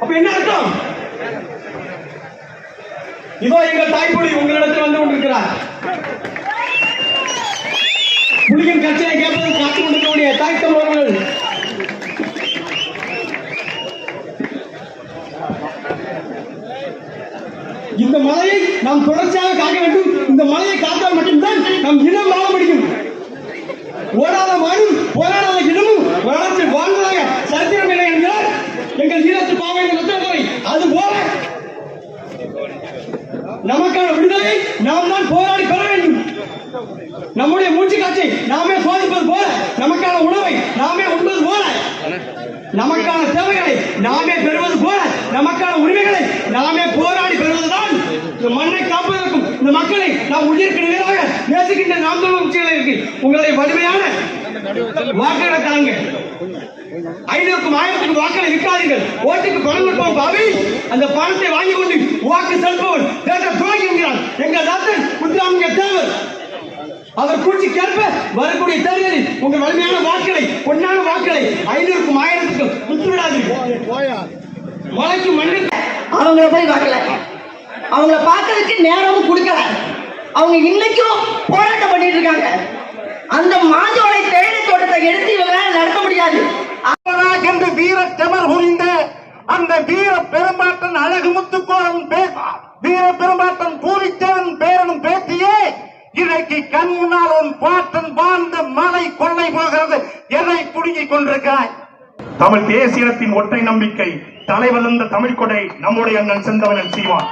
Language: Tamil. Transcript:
அப்ப என்ன அர்த்தம்? இதோ எங்கள் தாய்மொழி உங்களிடத்தில் வந்து கொண்டிருக்கிறார். புலியின் கட்சியை கேட்பது காத்துக் கொண்டிருக்கக்கூடிய தாய் தமிழர்கள், இந்த மலையை நாம் தொடர்ச்சியாக காக்க வேண்டும். இந்த மலையை காத்தால் மட்டும்தான் நம் இனம் வாழ முடியும். ஓடாத மாடும் போராடாத இடமும் வளர்ச்சி வாழ்ந்ததாக சரித்திரம் இல்லை என்கிறார் எங்கள் ஈழத்து பாவை ரத்தனதுரை. அது போல நமக்கான விடுதலை நாம் தான் போராடி பெற வேண்டும். நம்முடைய மூச்சு காட்சி நாமே சோதிப்பது போல, நமக்கான உணவை நாமே உண்பது போல, நமக்கான தேவைகளை நாமே பெறுவது போல, நமக்கான உரிமைகளை நாமே போராடி பெறுவதுதான் இந்த மண்ணை காப்பதற்கும் இந்த மக்களை நாம் உயிருக்கு நிகராக நேசிக்கின்ற நாம் தமிழர் கட்சிகளுக்கு உங்களுடைய வலிமையான வாக்குகளை தாங்க. 500க்கும் 1000க்கும் வாக்களை விற்காதீர்கள். ஓட்டுக்கு பணம் கொடுப்போம் பாவி, அந்த பணத்தை வாங்கி கொண்டு வாக்கு செலுத்துவன் தேச துரோகி என்கிறான் எங்கள் டாக்டர் முத்துராமலிங்க தேவர். அவர் கூட்சிக்கேற்ப வரக்கூடிய தேர்தலில் உங்கள் வலிமையான வாக்களை, பொன்னான வாக்களை 500க்கும் 1000க்கும் விட்டுவிடாதீர்கள். மலைக்கு மண்ணுக்கு அவங்கள போய் பார்க்கல, அவங்கள பார்க்கறதுக்கு நேரமும் கொடுக்கல. அவங்க இன்னைக்கும் போராட்டம் பண்ணிட்டு இருக்காங்க. அந்த மாஞ்சோலை தேயிலை தோட்டத்தை எடுத்து இவங்களால நடத்த முடியாது என்று வீர செமர் புரிந்த அந்த வீர பெரும்பாட்டன் அழகு முத்துக்கோரன் வீர பெரும்பாட்டன் பூரிச்சேவன் பேரனும் பேத்தியே இன்றைக்கு கண் முன்னால் உன் பாட்டன் வாழ்ந்த மலை கொள்ளை போகிறது. எதை புடுங்கிக் கொண்டிருக்கிறாய்? தமிழ் தேசியத்தின் ஒற்றை நம்பிக்கை தலைவந்த தமிழ் கொடை நம்முடைய அண்ணன் செந்தவனன் சீமான்.